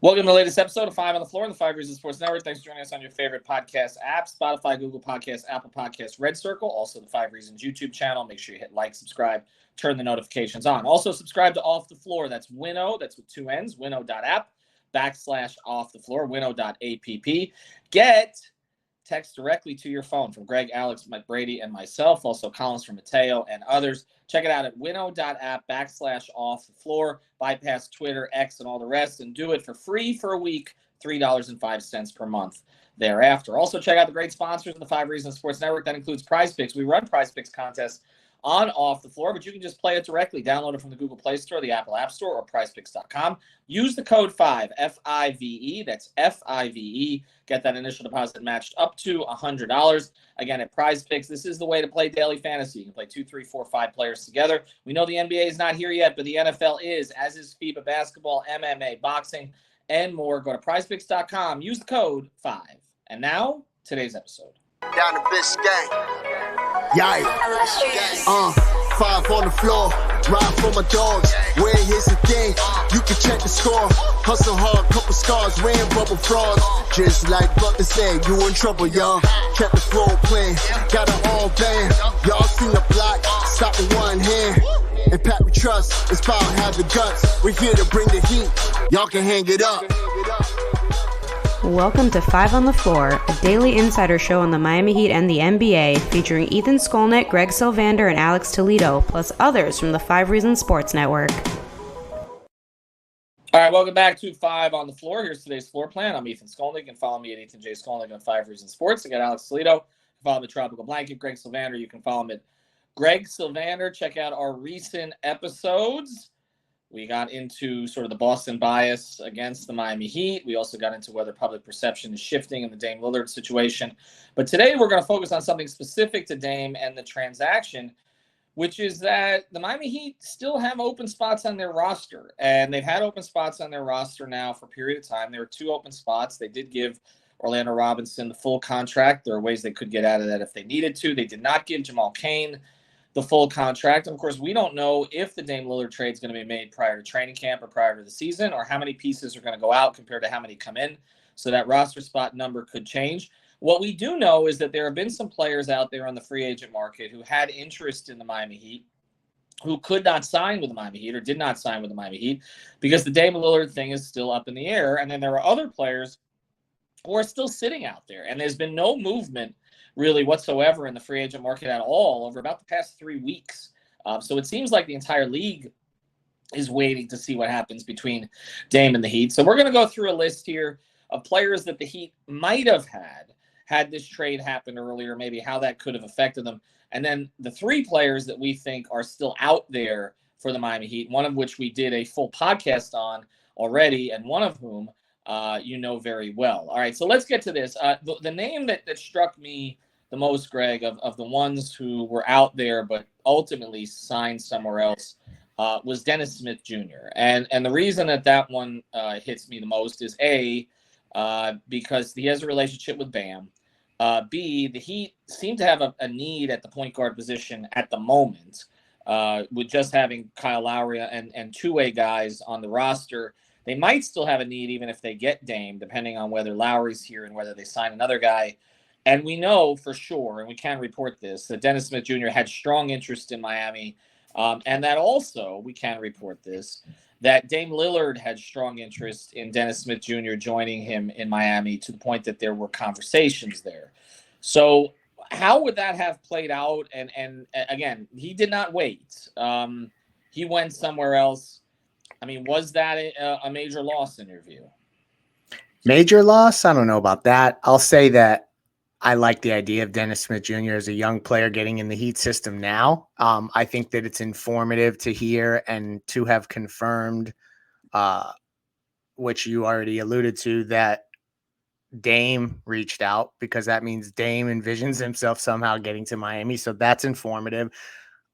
Welcome to the latest episode of Five on the Floor on the Five Reasons Sports Network. Thanks for joining us on your favorite podcast app, Spotify, Google Podcasts, Apple Podcasts, Red Circle, also the Five Reasons YouTube channel. Make sure you hit like, subscribe, turn the notifications on. Also, subscribe to Off the Floor. That's Winnow. That's with two N's, winnow.app/off the floor, winnow.app. Get text directly to your phone from Greg, Alex, Mike Brady, and myself. Also, columns from Mateo and others. Check it out at winnow.app/off the floor. Bypass Twitter, X, and all the rest, and do it for free for a week, $3.05 per month thereafter. Also, check out the great sponsors of the Five Reasons Sports Network. That includes Prize Picks. We run Prize Picks contests on Off the Floor, but you can just play it directly. Download it from the Google Play Store, the Apple App Store, or prizepicks.com. Use the code 5, F-I-V-E. That's F-I-V-E. Get that initial deposit matched up to $100. Again, at Prize Picks, this is the way to play daily fantasy. You can play 2, 3, 4, 5 players together. We know the NBA is not here yet, but the NFL is, as is FIBA basketball, MMA, boxing, and more. Go to prizepicks.com. Use the code 5. And now, today's episode. Down the bitch gang. Yikes. 5 on the floor. Ride for my dogs. Where here's the thing. You can check the score. Hustle hard, couple scars. Wearing rubber frauds. Just like Butler said, you in trouble, y'all. Kept the flow playing. Got it all banned. Y'all seen the block. Stop with one hand. And Pat we trust. It's power, have the guts. We're here to bring the heat. Y'all can hang it up. Welcome to Five on the Floor, a daily insider show on the Miami Heat and the NBA, featuring Ethan Skolnick, Greg Sylvander, and Alex Toledo, plus others from the Five Reasons Sports Network. All right, welcome back to Five on the Floor. Here's today's floor plan. I'm Ethan Skolnick. You can follow me at Ethan J. Skolnick on Five Reasons Sports. I got Alex Toledo. You can follow him at Tropical Blanket. Greg Sylvander. You can follow him at Greg Sylvander. Check out our recent episodes. We got into sort of the Boston bias against the Miami Heat. We also got into whether public perception is shifting in the Dame Lillard situation. But today we're going to focus on something specific to Dame and the transaction, which is that the Miami Heat still have open spots on their roster. And they've had open spots on their roster now for a period of time. There were 2 open spots. They did give Orlando Robinson the full contract. There are ways they could get out of that if they needed to. They did not give Jamal Cain the full contract. And of course, we don't know if the Dame Lillard trade is going to be made prior to training camp or prior to the season, or how many pieces are going to go out compared to how many come in. So that roster spot number could change. What we do know is that there have been some players out there on the free agent market who had interest in the Miami Heat, who could not sign with the Miami Heat or did not sign with the Miami Heat because the Dame Lillard thing is still up in the air. And then there are other players who are still sitting out there. And there's been no movement really whatsoever in the free agent market at all over about the past 3 weeks. So it seems like the entire league is waiting to see what happens between Dame and the Heat. So we're going to go through a list here of players that the Heat might have had this trade happen earlier, maybe how that could have affected them. And then the 3 players that we think are still out there for the Miami Heat, one of which we did a full podcast on already, and one of whom you know very well. All right, so let's get to this. The name that struck me the most, Greg, of the ones who were out there but ultimately signed somewhere else was Dennis Smith Jr. And the reason that one hits me the most is A, because he has a relationship with Bam. B, the Heat seem to have a need at the point guard position at the moment, with just having Kyle Lowry and two-way guys on the roster. They might still have a need even if they get Dame, depending on whether Lowry's here and whether they sign another guy. And we know for sure, and we can report this, that Dennis Smith Jr. had strong interest in Miami, and that also, we can report this, that Dame Lillard had strong interest in Dennis Smith Jr. joining him in Miami to the point that there were conversations there. So how would that have played out? And again, he did not wait. He went somewhere else. I mean, was that a major loss in your view? Major loss? I don't know about that. I'll say that I like the idea of Dennis Smith Jr. as a young player getting in the Heat system now. I think that it's informative to hear and to have confirmed, which you already alluded to, that Dame reached out, because that means Dame envisions himself somehow getting to Miami. So that's informative.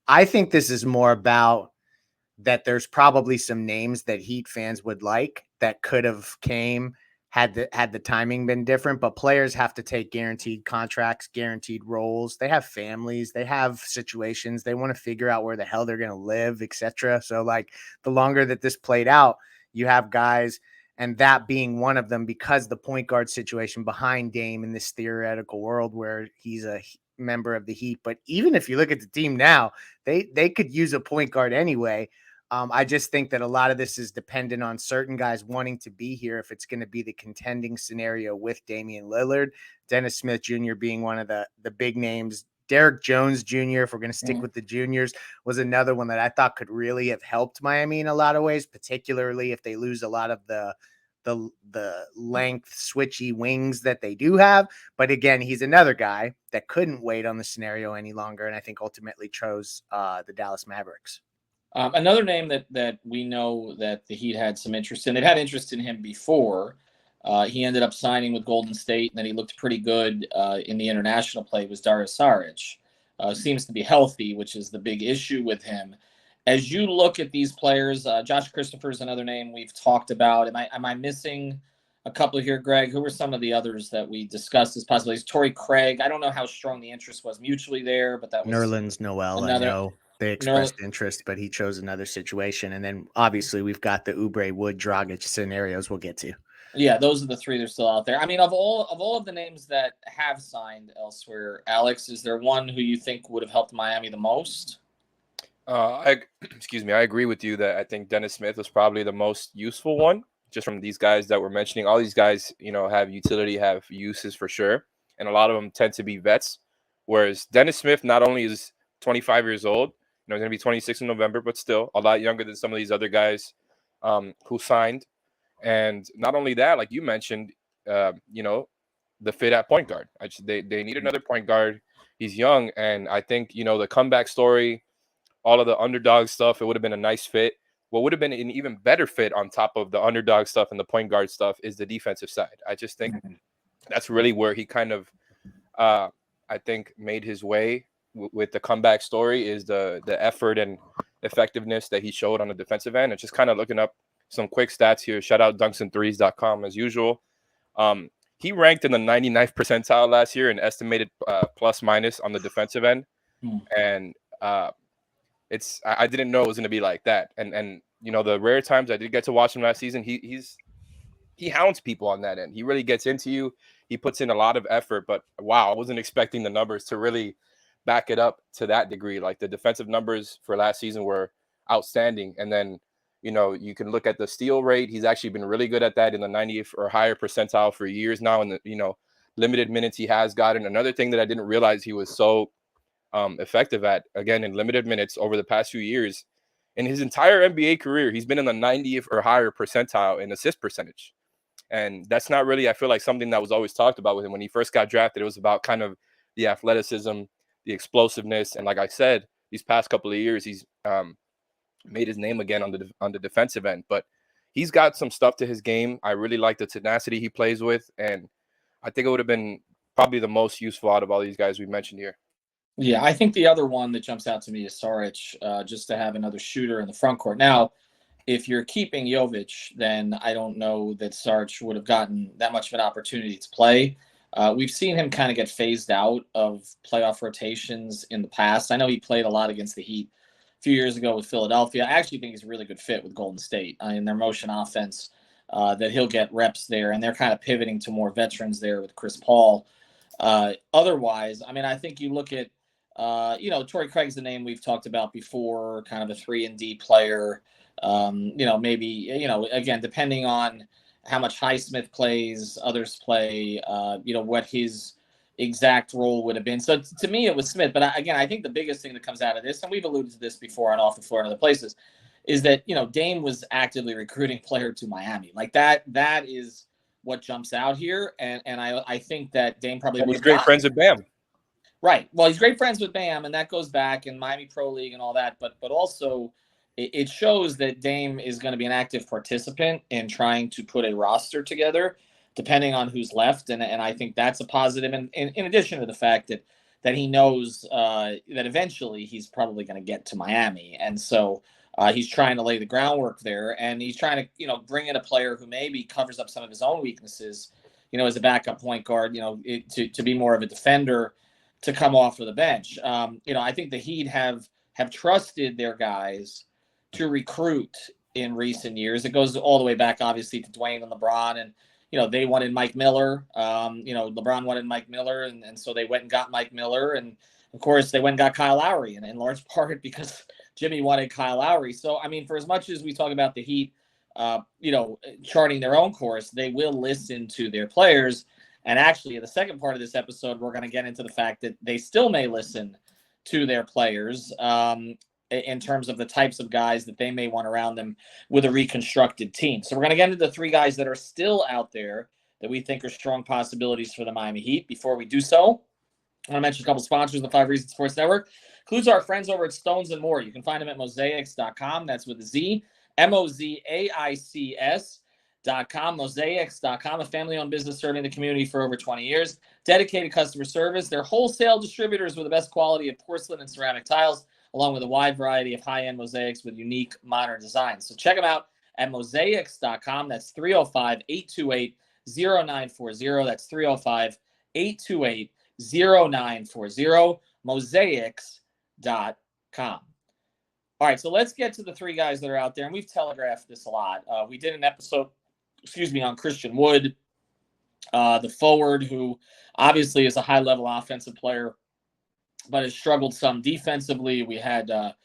I think this is more about that there's probably some names that Heat fans would like that could have came had the timing been different, but players have to take guaranteed contracts, guaranteed roles. They have families, they have situations, they want to figure out where the hell they're going to live, etc. So like the longer that this played out, you have guys, and that being one of them because the point guard situation behind Dame in this theoretical world where he's a member of the Heat. But even if you look at the team now, they could use a point guard anyway. I just think that a lot of this is dependent on certain guys wanting to be here if it's going to be the contending scenario with Damian Lillard. Dennis Smith Jr. being one of the big names. Derek Jones Jr., if we're going to stick with the juniors, was another one that I thought could really have helped Miami in a lot of ways, particularly if they lose a lot of the length switchy wings that they do have. But again, he's another guy that couldn't wait on the scenario any longer, and I think ultimately chose the Dallas Mavericks. Another name that we know that the Heat had some interest in. They've had interest in him before. He ended up signing with Golden State, and then he looked pretty good in the international play, was Dario Saric. Seems to be healthy, which is the big issue with him. As you look at these players, Josh Christopher is another name we've talked about. Am I missing a couple here, Greg? Who were some of the others that we discussed as possibilities? Torrey Craig. I don't know how strong the interest was mutually there, but that was Nerlens Noel. I know they expressed interest, but he chose another situation. And then obviously we've got the Oubre Wood Dragic scenarios we'll get to. Yeah, those are the three that are still out there. I mean, of all of the names that have signed elsewhere, Alex, is there one who you think would have helped Miami the most? I agree with you that I think Dennis Smith was probably the most useful one, just from these guys that we're mentioning. All these guys, have utility, have uses for sure, and a lot of them tend to be vets. Whereas Dennis Smith not only is 25 years old, he's going to be 26 in November, but still a lot younger than some of these other guys who signed. And not only that, like you mentioned, the fit at point guard. They need another point guard. He's young, and I think the comeback story, all of the underdog stuff, it would have been a nice fit. What would have been an even better fit on top of the underdog stuff and the point guard stuff is the defensive side. I just think that's really where he kind of, I think, made his way with the comeback story is the effort and effectiveness that he showed on the defensive end. And just kind of looking up some quick stats here. Shout out dunksandthrees.com as usual. He ranked in the 99th percentile last year in estimated plus minus on the defensive end. And I didn't know it was going to be like that. And the rare times I did get to watch him last season, he hounds people on that end. He really gets into you. He puts in a lot of effort, but wow, I wasn't expecting the numbers to really back it up to that degree. Like the defensive numbers for last season were outstanding. And then, you can look at the steal rate. He's actually been really good at that in the 90th or higher percentile for years now. And the, limited minutes he has gotten. Another thing that I didn't realize he was so effective at, again, in limited minutes over the past few years. In his entire NBA career, he's been in the 90th or higher percentile in assist percentage. And that's not really, I feel like, something that was always talked about with him. When he first got drafted, it was about kind of the athleticism, the explosiveness. And like I said, these past couple of years, he's made his name again on the defensive end. But he's got some stuff to his game. I really like the tenacity he plays with. And I think it would have been probably the most useful out of all these guys we mentioned here. Yeah, I think the other one that jumps out to me is Saric, just to have another shooter in the front court. Now, if you're keeping Jovic, then I don't know that Saric would have gotten that much of an opportunity to play. We've seen him kind of get phased out of playoff rotations in the past. I know he played a lot against the Heat a few years ago with Philadelphia. I actually think he's a really good fit with Golden State in their motion offense, that he'll get reps there, and they're kind of pivoting to more veterans there with Chris Paul. Otherwise, I mean, I think you look at, Torrey Craig's the name we've talked about before, kind of a 3-and-D player. Maybe, again, depending on how much Highsmith plays, others play, what his exact role would have been. So to me, it was Smith. But I think the biggest thing that comes out of this, and we've alluded to this before on Off the Floor and other places, is that, Dame was actively recruiting player to Miami. Like that is what jumps out here. And I think that Dame probably was great friends with Bam. Right. Well, he's great friends with Bam, and that goes back in Miami Pro League and all that. But also it shows that Dame is going to be an active participant in trying to put a roster together, depending on who's left. And I think that's a positive. And in addition to the fact that he knows that eventually he's probably going to get to Miami. And so he's trying to lay the groundwork there. And he's trying to, bring in a player who maybe covers up some of his own weaknesses, as a backup point guard, to be more of a defender, to come off of the bench. I think the Heat have trusted their guys to recruit in recent years. It goes all the way back, obviously, to Dwayne and LeBron. And, they wanted Mike Miller. LeBron wanted Mike Miller. And so they went and got Mike Miller. And, of course, they went and got Kyle Lowry, and in large part because Jimmy wanted Kyle Lowry. So, I mean, for as much as we talk about the Heat, charting their own course, they will listen to their players. And actually, in the second part of this episode, we're going to get into the fact that they still may listen to their players in terms of the types of guys that they may want around them with a reconstructed team. So we're going to get into the three guys that are still out there that we think are strong possibilities for the Miami Heat. Before we do so, I want to mention a couple sponsors of the 5 Reasons Sports Network. Includes our friends over at Stones and More. You can find them at mosaics.com. That's with a Z, MOZAICS.com, mosaics.com, a family-owned business serving the community for over 20 years. Dedicated customer service. They're wholesale distributors with the best quality of porcelain and ceramic tiles, along with a wide variety of high-end mosaics with unique modern designs. So check them out at mosaics.com. That's 305-828-0940. That's 305-828-0940, mosaics.com. All right, so let's get to the three guys that are out there, and we've telegraphed this a lot. We did an episode, on Christian Wood, the forward, who obviously is a high-level offensive player, but has struggled some defensively. We had a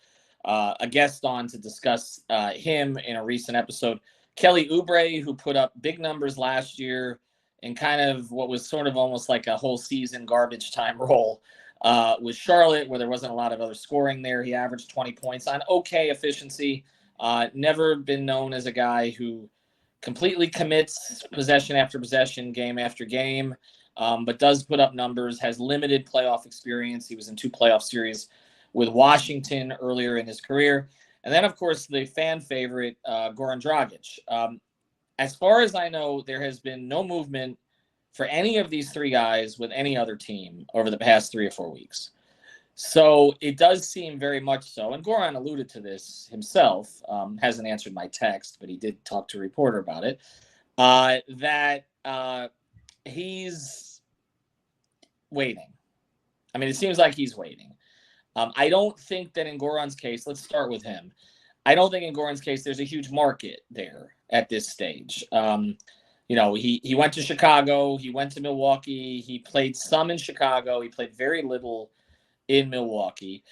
guest on to discuss him in a recent episode. Kelly Oubre, who put up big numbers last year in kind of what was sort of almost like a whole season garbage time role. With Charlotte, where there wasn't a lot of other scoring there. He averaged 20 points on okay efficiency. Never been known as a guy who completely commits possession after possession, game after game, but does put up numbers, has limited playoff experience. He was in 2 playoff series with Washington earlier in his career. And then, of course, the fan favorite, Goran Dragic. As far as I know, there has been no movement for any of these three guys with any other team over the past 3 or 4 weeks. So it does seem very much so, and Goran alluded to this himself, hasn't answered my text, but he did talk to a reporter about it, that he's waiting. I mean, it seems like he's waiting. I don't think that in Goran's case, let's start with him. I don't think in Goran's case there's a huge market there at this stage. He went to Chicago. He went to Milwaukee. He played some in Chicago. He played very little in Milwaukee.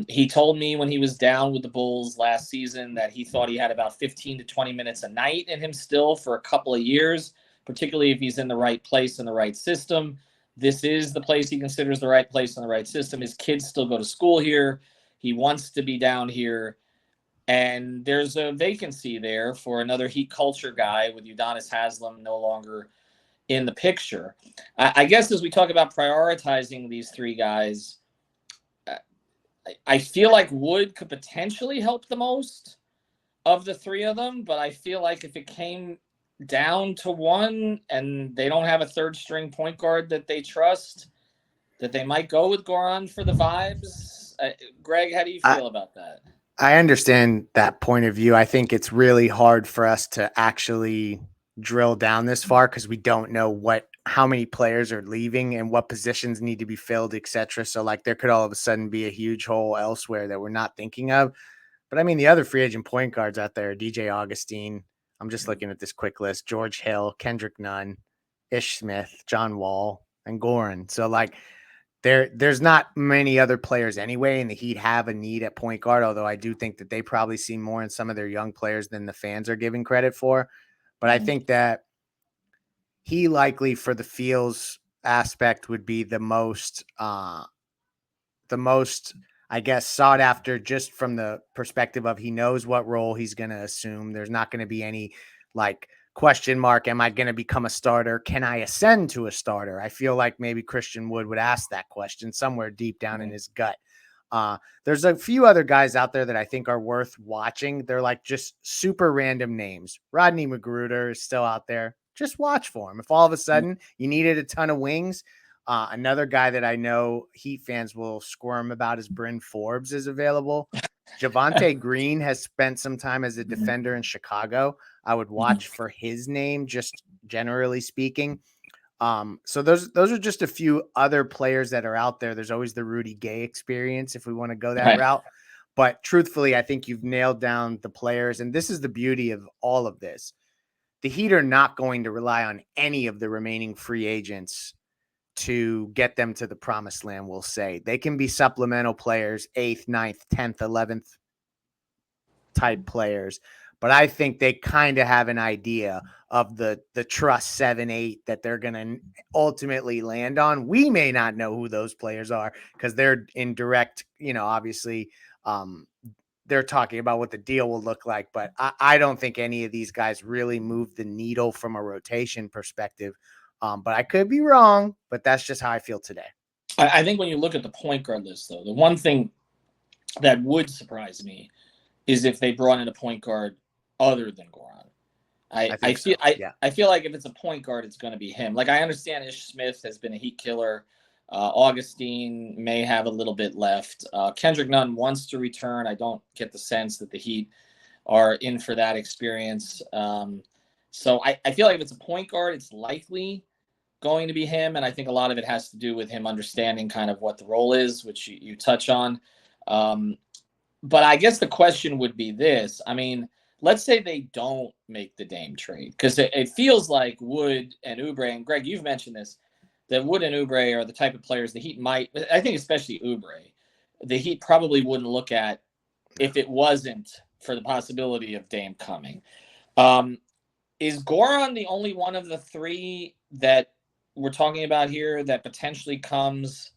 He told me when he was down with the Bulls last season that he thought he had about 15 to 20 minutes a night in him still for a couple of years, particularly if he's in the right place in the right system. This is the place he considers the right place in the right system. His kids still go to school here. He wants to be down here. And there's a vacancy there for another Heat culture guy with Udonis Haslem no longer in the picture. I guess as we talk about prioritizing these three guys, I feel like Wood could potentially help the most of the three of them, but I feel like if it came down to one and they don't have a third string point guard that they trust, that they might go with Goran for the vibes. Greg, how do you feel about that? I understand that point of view. I think it's really hard for us to actually drill down this far because we don't know how many players are leaving and what positions need to be filled, etc. So like there could all of a sudden be a huge hole elsewhere that we're not thinking of. But I mean, the other free agent point guards out there, DJ Augustine. I'm just looking at this quick list: George Hill, Kendrick Nunn, Ish Smith, John Wall, and Goran. So like there's not many other players anyway, and the Heat have a need at point guard, although I do think that they probably see more in some of their young players than the fans are giving credit for. But I think that he likely for the feels aspect would be the most, I guess, sought after just from the perspective of he knows what role he's going to assume. There's not going to be any like question mark. Am I going to become a starter? Can I ascend to a starter? I feel like maybe Christian Wood would ask that question somewhere deep down in his gut. There's a few other guys out there that I think are worth watching. They're like just super random names. Rodney Magruder is still out there. Just watch for him. If all of a sudden you needed a ton of wings, another guy that I know Heat fans will squirm about is Bryn Forbes is available. Javonte Green has spent some time as a defender in Chicago. I would watch for his name, just generally speaking. So those are just a few other players that are out there. There's always the Rudy Gay experience if we want to go that route. But truthfully, I think you've nailed down the players. And this is the beauty of all of this. The Heat are not going to rely on any of the remaining free agents to get them to the promised land, we'll say. They can be supplemental players, 8th, 9th, 10th, 11th type players. But I think they kind of have an idea of the trust 7, 8 that they're going to ultimately land on. We may not know who those players are because they're in direct, obviously they're talking about what the deal will look like. But I don't think any of these guys really move the needle from a rotation perspective. But I could be wrong, but that's just how I feel today. I think when you look at the point guard list, though, the one thing that would surprise me is if they brought in a point guard other than Goran. I feel like if it's a point guard, it's going to be him. Like, I understand Ish Smith has been a Heat killer. Augustine may have a little bit left. Kendrick Nunn wants to return. I don't get the sense that the Heat are in for that experience. So I feel like if it's a point guard, it's likely going to be him. And I think a lot of it has to do with him understanding kind of what the role is, which you touch on. But I guess the question would be this. I mean, let's say they don't make the Dame trade, because it feels like Wood and Oubre, and Greg, you've mentioned this, that Wood and Oubre are the type of players the Heat might, I think especially Oubre, the Heat probably wouldn't look at if it wasn't for the possibility of Dame coming. Is Goran the only one of the three that we're talking about here that potentially comes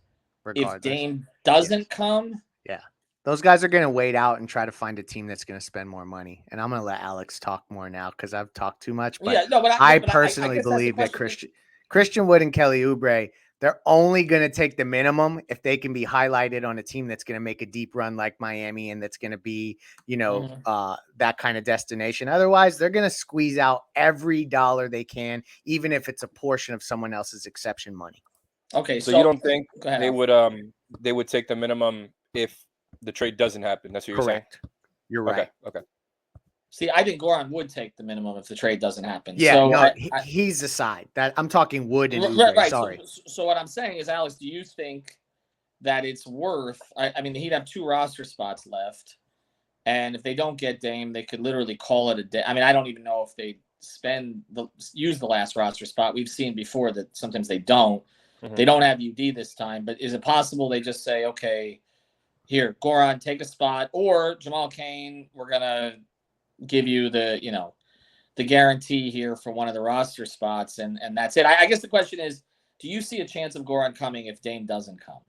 if Dame doesn't come? Yeah. Those guys are going to wait out and try to find a team that's going to spend more money. And I'm going to let Alex talk more now because I've talked too much. But I personally believe that Christian Wood and Kelly Oubre, they're only going to take the minimum if they can be highlighted on a team that's going to make a deep run like Miami and that's going to be, that kind of destination. Otherwise, they're going to squeeze out every dollar they can, even if it's a portion of someone else's exception money. Okay, so you don't think they would take the minimum if the trade doesn't happen? That's what you're saying? You're right. Okay. See, I think Goran would take the minimum if the trade doesn't happen. Yeah, so he's the side that I'm talking Wood and Oubre. Right. Sorry. So what I'm saying is, Alex, do you think that it's worth? I mean, he'd have 2 roster spots left, and if they don't get Dame, they could literally call it a day. I mean, I don't even know if they use the last roster spot. We've seen before that sometimes they don't. Mm-hmm. They don't have UD this time, but is it possible they just say, okay, here, Goran, take a spot, or Jamal Cain, we're gonna give you the guarantee here for one of the roster spots, and that's it. I guess the question is, do you see a chance of Goran coming if Dame doesn't come?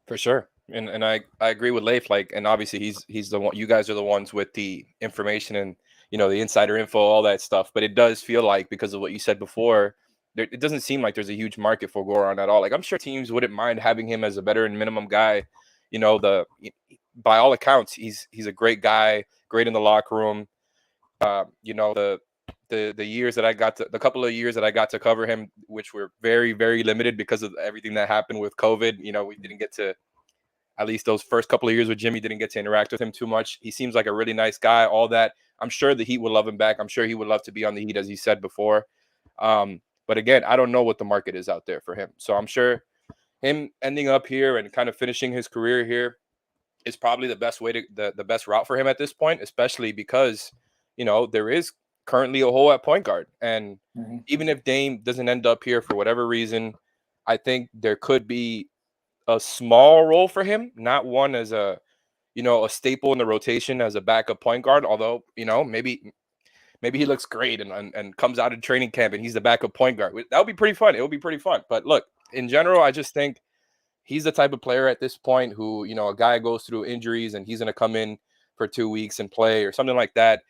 For sure. And I agree with Leif, and obviously he's the one, you guys are the ones with the information and the insider info, all that stuff. But it does feel like, because of what you said before, it doesn't seem like there's a huge market for Goran at all. Like, I'm sure teams wouldn't mind having him as a veteran minimum guy. By all accounts, he's a great guy, great in the locker room. The years that the couple of years that I got to cover him, which were very, very limited because of everything that happened with COVID. We didn't get to, at least those first couple of years with Jimmy, didn't get to interact with him too much. He seems like a really nice guy, all that. I'm sure the Heat would love him back. I'm sure he would love to be on the Heat, as he said before. But again, I don't know what the market is out there for him. So I'm sure him ending up here and kind of finishing his career here is probably the best way the best route for him at this point, especially because, there is currently a hole at point guard. And even if Dame doesn't end up here for whatever reason, I think there could be a small role for him, not one as a staple in the rotation as a backup point guard. Although, maybe he looks great and comes out of training camp and he's the backup point guard. That would be pretty fun. It would be pretty fun. But look, in general, I just think he's the type of player at this point who, a guy goes through injuries and he's going to come in for 2 weeks and play or something like that.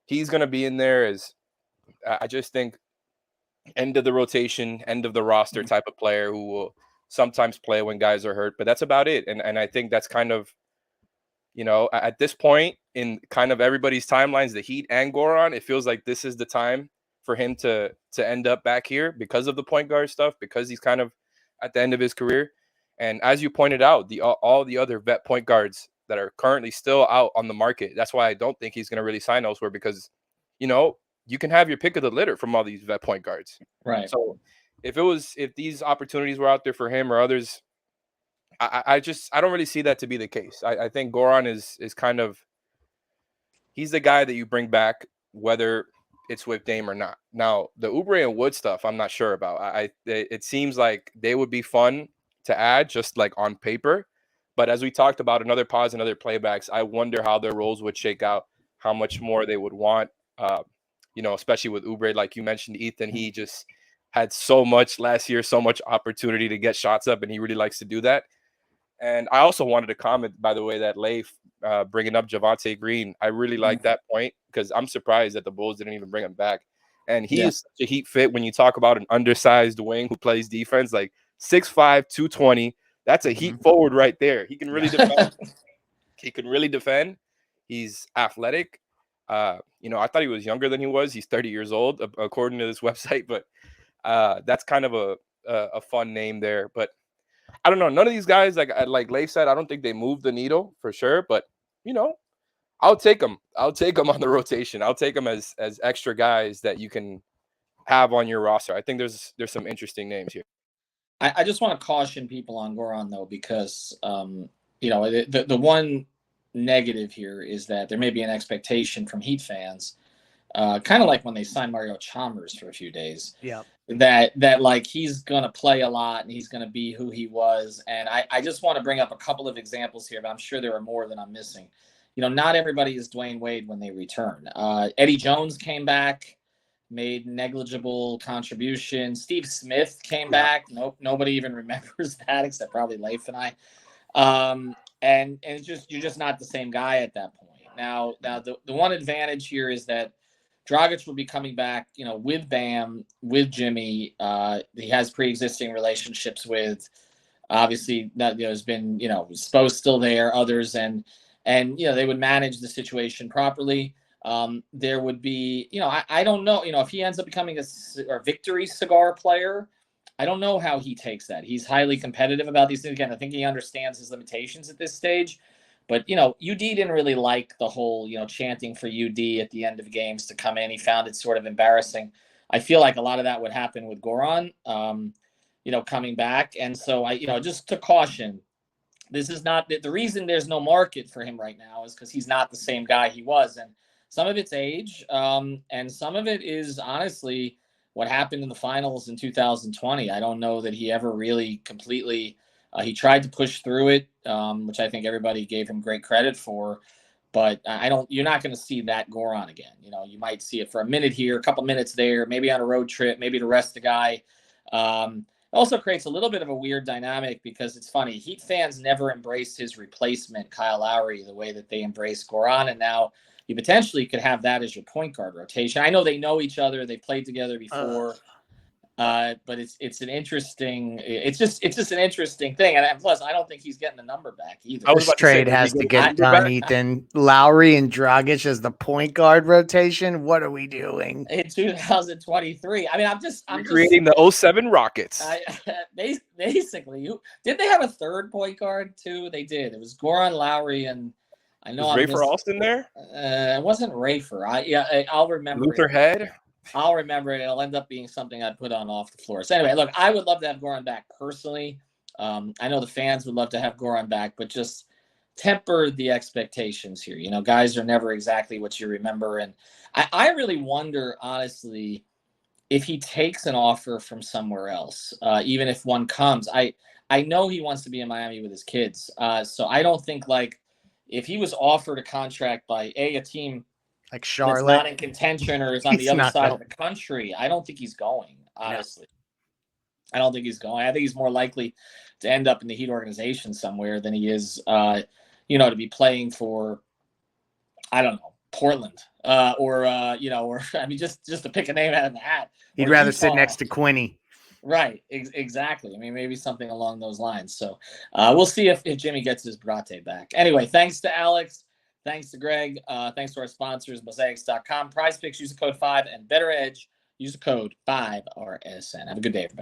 He's going to be in there as, I just think, end of the rotation, end of the roster type of player who will sometimes play when guys are hurt. But that's about it. And I think that's kind of, at this point in kind of everybody's timelines, the Heat and Goran, it feels like this is the time for him to end up back here because of the point guard stuff, because he's kind of at the end of his career. And as you pointed out, all the other vet point guards that are currently still out on the market, that's why I don't think he's going to really sign elsewhere, because, you can have your pick of the litter from all these vet point guards. Right. So if these opportunities were out there for him or others, I don't really see that to be the case. I think Goran is kind of, he's the guy that you bring back whether it's with Dame or not. Now the Oubre and Wood stuff, I'm not sure about. It seems like they would be fun to add just like on paper, but as we talked about in other pods and other playbacks, I wonder how their roles would shake out, how much more they would want. Especially with Oubre, like you mentioned, Ethan, he just had so much last year, so much opportunity to get shots up, and he really likes to do that. And I also wanted to comment, by the way, that Leif bringing up Javonte Green. I really like that point because I'm surprised that the Bulls didn't even bring him back. And he is such a heat fit when you talk about an undersized wing who plays defense, like 6'5", 220. That's a heat forward right there. He can really defend. He can really defend. He's athletic. I thought he was younger than he was. He's 30 years old, according to this website. But that's kind of a fun name there. But I don't know. None of these guys, like Leif said, I don't think they move the needle for sure. But, I'll take them. I'll take them on the rotation. I'll take them as extra guys that you can have on your roster. I think there's some interesting names here. I just want to caution people on Goran, though, because, the one negative here is that there may be an expectation from Heat fans, kind of like when they signed Mario Chalmers for a few days. Yeah. That like he's going to play a lot and he's going to be who he was. And I just want to bring up a couple of examples here, but I'm sure there are more than I'm missing. Not everybody is Dwayne Wade when they return. Eddie Jones came back, made negligible contribution. Steve Smith came back. Nope, nobody even remembers that except probably Leif and I. And it's just, you're just not the same guy at that point. Now the one advantage here is that Dragic will be coming back, with Bam, with Jimmy. He has pre-existing relationships with, obviously, there's been, Spo's still there, others, and they would manage the situation properly. There would be, I don't know, if he ends up becoming a victory cigar player, I don't know how he takes that. He's highly competitive about these things. Again, I think he understands his limitations at this stage. But, UD didn't really like the whole, chanting for UD at the end of games to come in. He found it sort of embarrassing. I feel like a lot of that would happen with Goran, coming back. And so, just to caution, this is not the reason there's no market for him right now is because he's not the same guy he was. And some of it's age, and some of it is honestly what happened in the finals in 2020. I don't know that he ever really completely he tried to push through it, which I think everybody gave him great credit for. But you're not going to see that Goran again. You might see it for a minute here, a couple minutes there, maybe on a road trip, maybe to rest the guy. It also creates a little bit of a weird dynamic because it's funny. Heat fans never embraced his replacement, Kyle Lowry, the way that they embraced Goran. And now you potentially could have that as your point guard rotation. I know they know each other. They played together before. But it's an interesting. It's just an interesting thing, and plus, I don't think he's getting the number back either. This trade has to get done, Ethan. Lowry and Dragic as the point guard rotation. What are we doing in 2023? I mean, I'm creating the 07 Rockets. Basically, did they have a third point guard too? They did. It was Goran, Lowry, and I know was Rafer Alston there. It wasn't Rafer. I'll remember. Luther Head. I'll remember it. It'll end up being something I put on off the floor. So anyway, look, I would love to have Goran back personally. I know the fans would love to have Goran back, but just temper the expectations here. Guys are never exactly what you remember. And I really wonder, honestly, if he takes an offer from somewhere else, even if one comes. I know he wants to be in Miami with his kids. So I don't think if he was offered a contract by a team like Charlotte, that's not in contention or is on the other side of the country, I don't think he's going, honestly. I don't think he's going. I think he's more likely to end up in the Heat organization somewhere than he is, to be playing for, I don't know, Portland, or I mean, just to pick a name out of the hat. He'd rather sit next to Quinny. Right, exactly. I mean, maybe something along those lines. So we'll see if Jimmy gets his Brate back. Anyway, thanks to Alex. Thanks to Greg. Thanks to our sponsors, Mosaics.com. Prize Picks, use the code 5, and Better Edge, use the code 5RSN. Have a good day, everybody.